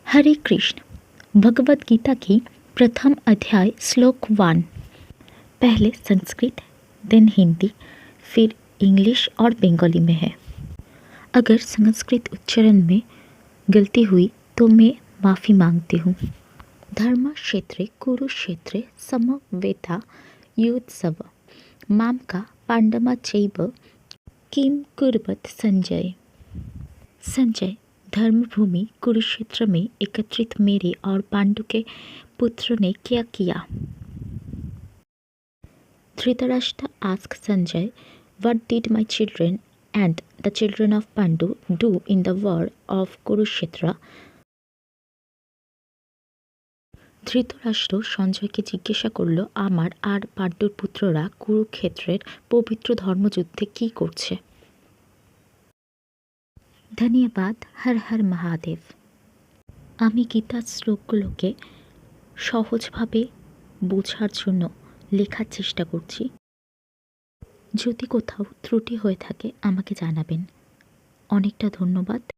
हरे कृष्ण। भगवद गीता की प्रथम अध्याय श्लोक 1। पहले संस्कृत, देन हिंदी, फिर इंग्लिश और बंगाली में है। अगर संस्कृत उच्चारण में गलती हुई तो मैं माफ़ी मांगती हूँ। धर्म क्षेत्रे कुरुक्षेत्रे समवेता युत्सव माम का पांडमा चैव किम कुर्वत संजय। संजय, धर्मभूमि कुरुक्षेत्र में एकत्रित मेरे और पांडु के पुत्र ने क्या किया? Dhritarashtra asked Sanjay, "What did my children and the children of Pandu do in the war of Kurukshetra?" Dhritarashtra সঞ্জয়কে জিজ্ঞাসা করল, আমার আর পাণ্ডুর পুত্ররা কুরুক্ষেত্রের পবিত্র ধর্মযুদ্ধে কি করছে? ধন্যবাদ। হর হর মহাদেব। আমি গীতার শ্লোকগুলোকে সহজভাবে বোঝার জন্য লেখার চেষ্টা করছি। যদি কোথাও ত্রুটি হয়ে থাকে আমাকে জানাবেন। অনেকটা ধন্যবাদ।